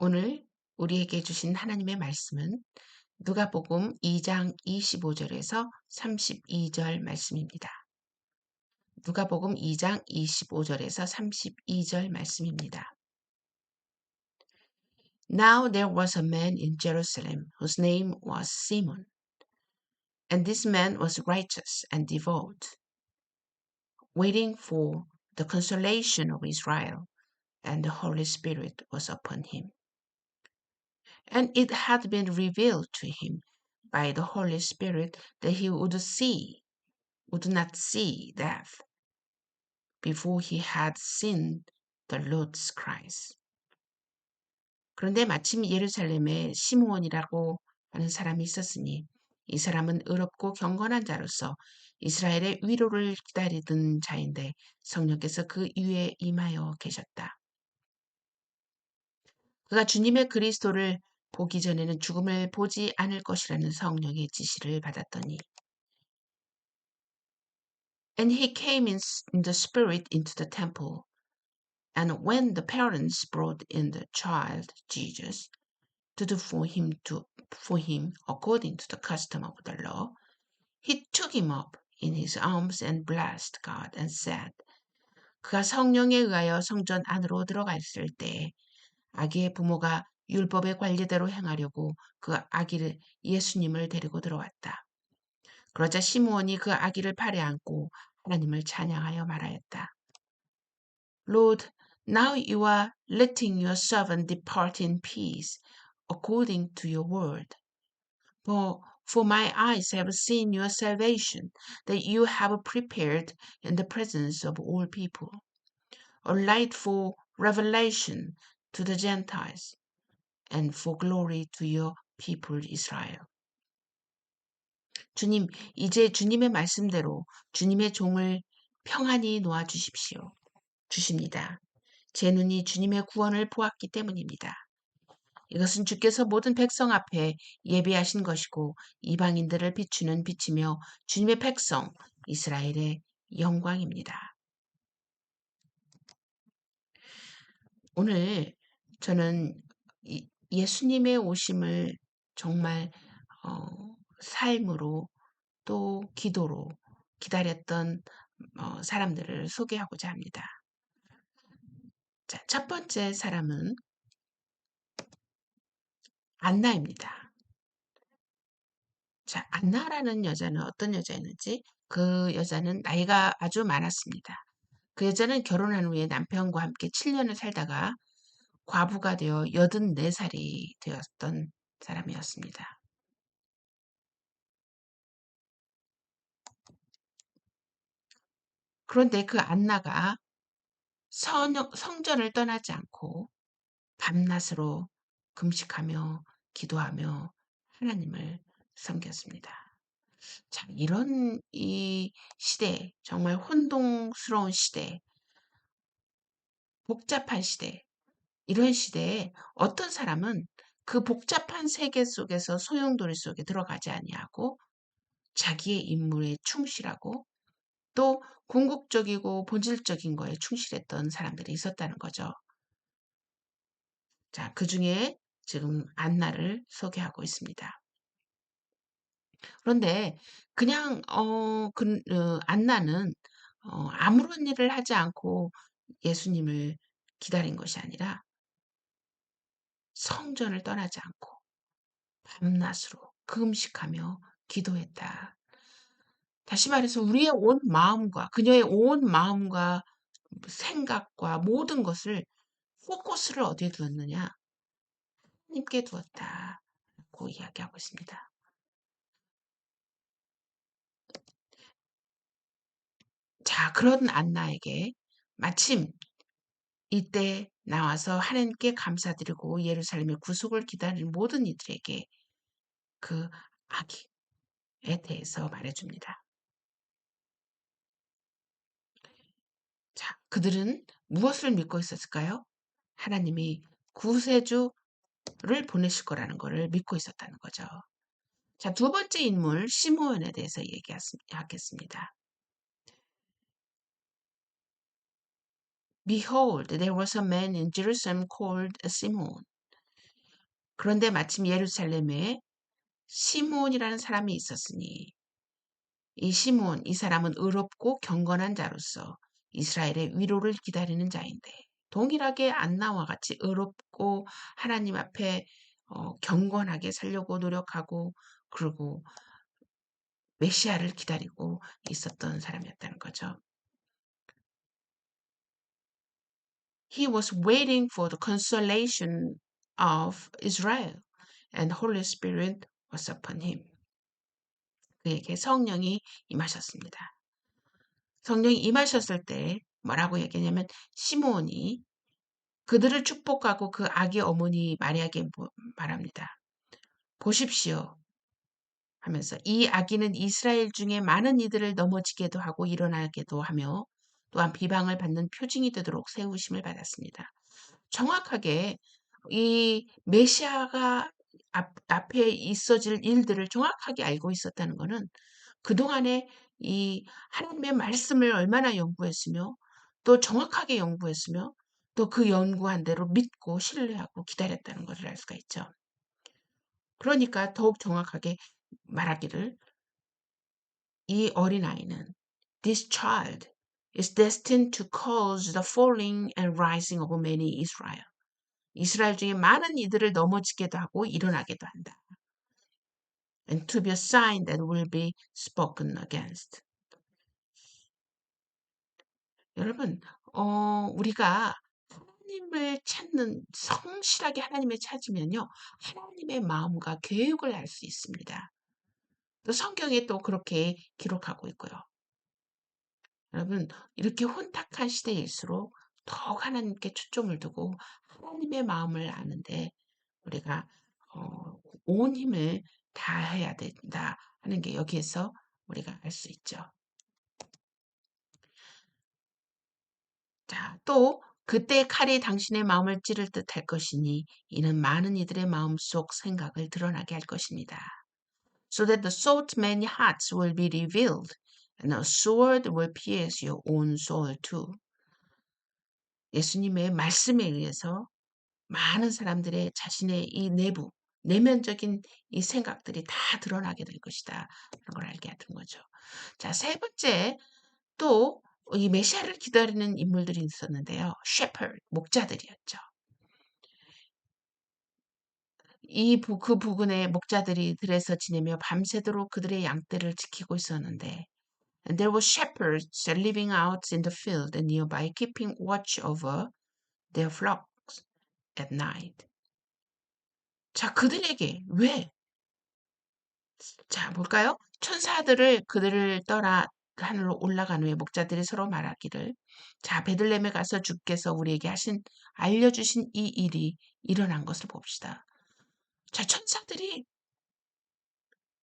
오늘 우리에게 주신 하나님의 말씀은 누가복음 2장 25절에서 32절 말씀입니다. 누가복음 2장 25절에서 32절 말씀입니다. Now there was a man in Jerusalem whose name was Simon, and this man was righteous and devout, waiting for the consolation of Israel, and the Holy Spirit was upon him. And it had been revealed to him by the Holy Spirit that he would not see death before he had seen the Lord's Christ. 그런데 마침 예루살렘에 시므온이라고 하는 사람이 있었으니 이 사람은 의롭고 경건한 자로서 이스라엘의 위로를 기다리던 자인데 성령께서 그 위에 임하여 계셨다. 그가 주님의 그리스도를 보기 전에는 죽음을 보지 않을 것이라는 성령의 지시를 받았더니 And he came in the spirit into the temple. And when the parents brought in the child Jesus to do for him according to the custom of the law, he took him up in his arms and blessed God and said, 그가 성령에 의하여 성전 안으로 들어갔을 때 아기의 부모가 율법의 관리대로 행하려고 그 아기를 예수님을 데리고 들어왔다. 그러자 시므온이 그 아기를 팔에 안고 하나님을 찬양하여 말하였다. Lord, now you are letting your servant depart in peace, according to your word. For my eyes have seen your salvation, that you have prepared in the presence of all people, a light for revelation to the Gentiles, and for glory to your people Israel. 주님, 이제 주님의 말씀대로 주님의 종을 평안히 놓아 주십니다. 제 눈이 주님의 구원을 보았기 때문입니다. 이것은 주께서 모든 백성 앞에 예비하신 것이고 이방인들을 비추는 빛이며 주님의 백성 이스라엘의 영광입니다. 오늘 저는 예수님의 오심을 정말 삶으로 또 기도로 기다렸던 사람들을 소개하고자 합니다. 자, 첫 번째 사람은 안나입니다. 자, 안나라는 여자는 어떤 여자였는지 그 여자는 나이가 아주 많았습니다. 그 여자는 결혼한 후에 남편과 함께 7년을 살다가 과부가 되어 84살이 되었던 사람이었습니다. 그런데 그 안나가 성전을 떠나지 않고 밤낮으로 금식하며 기도하며 하나님을 섬겼습니다. 자, 이런 이 시대, 정말 혼동스러운 시대, 복잡한 시대, 이런 시대에 어떤 사람은 그 복잡한 세계 속에서 소용돌이 속에 들어가지 아니하고 자기의 임무에 충실하고 또 궁극적이고 본질적인 거에 충실했던 사람들이 있었다는 거죠. 자, 그 중에 지금 안나를 소개하고 있습니다. 그런데 그냥 안나는 아무런 일을 하지 않고 예수님을 기다린 것이 아니라 성전을 떠나지 않고 밤낮으로 금식하며 기도했다. 다시 말해서 우리의 온 마음과 그녀의 온 마음과 생각과 모든 것을 포커스를 어디에 두었느냐? 하나님께 두었다고 이야기하고 있습니다. 자, 그런 안나에게 마침 이때 나와서 하나님께 감사드리고 예루살렘의 구속을 기다리는 모든 이들에게 그 아기에 대해서 말해줍니다. 자, 그들은 무엇을 믿고 있었을까요? 하나님이 구세주를 보내실 거라는 것을 믿고 있었다는 거죠. 자, 두 번째 인물 시므온에 대해서 얘기하겠습니다. Behold, there was a man in Jerusalem called Simon. 그런데 마침 예루살렘에 시므온이라는 사람이 있었으니 이 시므온, 이 사람은 의롭고 경건한 자로서 이스라엘의 위로를 기다리는 자인데 동일하게 안나와 같이 의롭고 하나님 앞에 경건하게 살려고 노력하고 그리고 메시아를 기다리고 있었던 사람이었다는 거죠. He was waiting for the consolation of Israel, and the Holy Spirit was upon him. 그에게 성령이 임하셨습니다. 성령이 임하셨을 때 뭐라고 얘기하냐면 시므온이 그들을 축복하고 그 아기 어머니 마리아에게 말합니다. 보십시오 하면서 이 아기는 이스라엘 중에 많은 이들을 넘어지게도 하고 일어나게도 하며 또한 비방을 받는 표징이 되도록 세우심을 받았습니다. 정확하게 이 메시아가 앞에 있어질 일들을 정확하게 알고 있었다는 것은 그동안에 이 하나님의 말씀을 얼마나 연구했으며 또 정확하게 연구했으며 또 그 연구한 대로 믿고 신뢰하고 기다렸다는 것을 알 수가 있죠. 그러니까 더욱 정확하게 말하기를 이 어린아이는 This child is destined to cause the falling and rising of many Israel. 이스라엘 중에 많은 이들을 넘어지게도 하고 일어나게도 한다. And to be a sign that will be spoken against. 여러분, 우리가 하나님을 찾는 성실하게 하나님을 찾으면요, 하나님의 마음과 계획을 알 수 있습니다. 또 성경에 또 그렇게 기록하고 있고요. 여러분, 이렇게 혼탁한 시대일수록 더욱 하나님께 초점을 두고 하나님의 마음을 아는데 우리가 온 힘을 다해야 된다 하는 게 여기에서 우리가 알 수 있죠. 자, 또 그때 칼이 당신의 마음을 찌를 듯 할 것이니 이는 많은 이들의 마음속 생각을 드러나게 할 것입니다. So that the thought many hearts will be revealed and a sword will pierce your own soul too. 예수님의 말씀에 의해서 많은 사람들의 자신의 이 내부, 내면적인 이 생각들이 다 드러나게 될 것이다. 그런 걸 알게 된 거죠. 자, 세 번째, 또 이 메시아를 기다리는 인물들이 있었는데요. shepherd, 목자들이었죠. 그 부근에 목자들이 들에서 지내며 밤새도록 그들의 양떼를 지키고 있었는데 And there were shepherds living out in the field nearby, keeping watch over their flocks at night. 자, 그들에게 왜? 자, 볼까요? 천사들을 그들을 떠나 하늘로 올라간 후에 목자들이 서로 말하기를 자, 베들레헴에 가서 주께서 우리에게 알려주신 이 일이 일어난 것을 봅시다. 자, 천사들이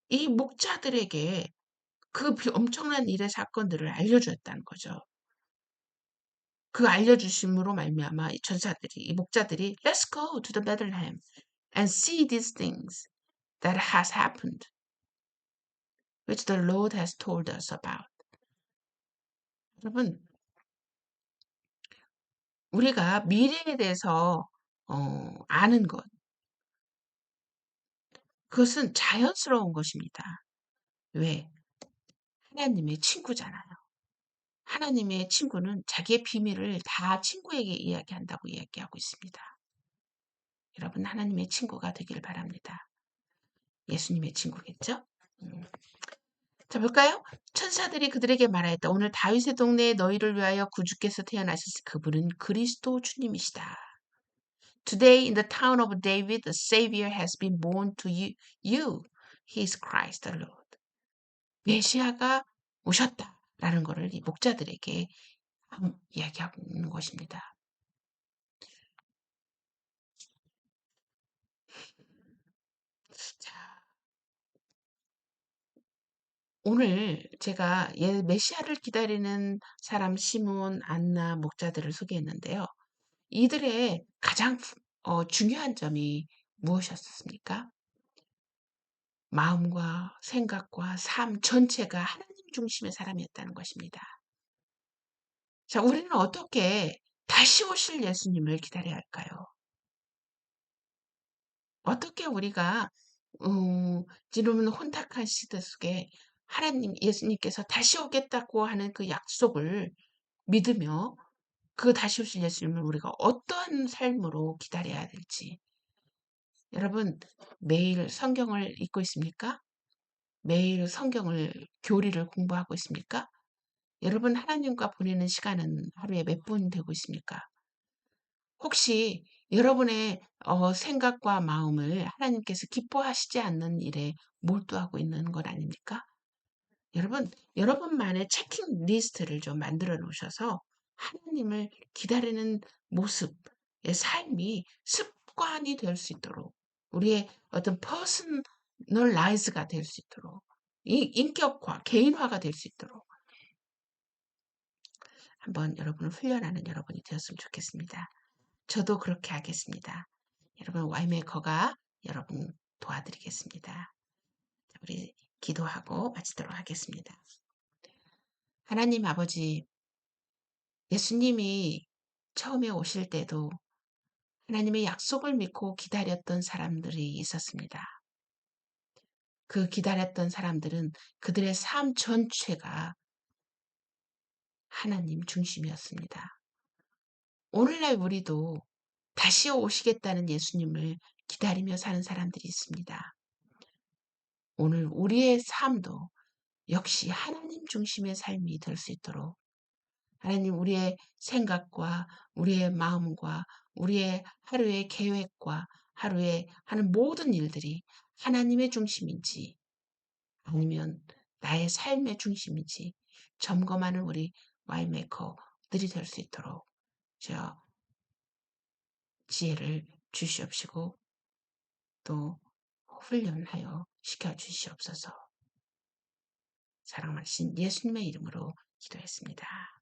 이 목자들에게 그 엄청난 일의 사건들을 알려주었다는 거죠. 그 알려주심으로 말미암아 이 천사들이, 이 목자들이 Let's go to the Bethlehem and see these things that has happened, which the Lord has told us about. 여러분, 우리가 미래에 대해서 아는 것, 그것은 자연스러운 것입니다. 왜? 하나님의 친구잖아요. 하나님의 친구는 자기의 비밀을 다 친구에게 이야기한다고 이야기하고 있습니다. 여러분, 하나님의 친구가 되길 바랍니다. 예수님의 친구겠죠? 자, 볼까요? 천사들이 그들에게 말하였다. 오늘 다윗의 동네에 너희를 위하여 구주께서 태어나셨으니 그분은 그리스도 주님이시다. Today in the town of David, the Savior has been born to you. He is Christ the Lord. 메시아가 오셨다라는 것을 이 목자들에게 이야기하고 있는 것입니다. 자, 오늘 제가 메시아를 기다리는 사람 시몬, 안나, 목자들을 소개했는데요. 이들의 가장 중요한 점이 무엇이었습니까? 마음과 생각과 삶 전체가 하나님 중심의 사람이었다는 것입니다. 자, 우리는 어떻게 다시 오실 예수님을 기다려야 할까요? 어떻게 우리가 지금은 혼탁한 시대 속에 하나님 예수님께서 다시 오겠다고 하는 그 약속을 믿으며 그 다시 오실 예수님을 우리가 어떠한 삶으로 기다려야 될지. 여러분, 매일 성경을 읽고 있습니까? 매일 성경을 교리를 공부하고 있습니까? 여러분, 하나님과 보내는 시간은 하루에 몇 분 되고 있습니까? 혹시 여러분의 생각과 마음을 하나님께서 기뻐하시지 않는 일에 몰두하고 있는 것 아닙니까? 여러분만의 체킹 리스트를 좀 만들어 놓으셔서 하나님을 기다리는 모습의 삶이 습관이 될 수 있도록 우리의 어떤 퍼스널라이즈가 될 수 있도록 인격화, 개인화가 될 수 있도록 한번 여러분을 훈련하는 여러분이 되었으면 좋겠습니다. 저도 그렇게 하겠습니다. 여러분, 와이메이커가 여러분 도와드리겠습니다. 우리 기도하고 마치도록 하겠습니다. 하나님 아버지, 예수님이 처음에 오실 때도 하나님의 약속을 믿고 기다렸던 사람들이 있었습니다. 그 기다렸던 사람들은 그들의 삶 전체가 하나님 중심이었습니다. 오늘날 우리도 다시 오시겠다는 예수님을 기다리며 사는 사람들이 있습니다. 오늘 우리의 삶도 역시 하나님 중심의 삶이 될 수 있도록 하나님 우리의 생각과 우리의 마음과 우리의 하루의 계획과 하루에 하는 모든 일들이 하나님의 중심인지 아니면 나의 삶의 중심인지 점검하는 우리 와이메이커들이 될 수 있도록 저 지혜를 주시옵시고 또 훈련하여 시켜주시옵소서. 사랑하신 예수님의 이름으로 기도했습니다.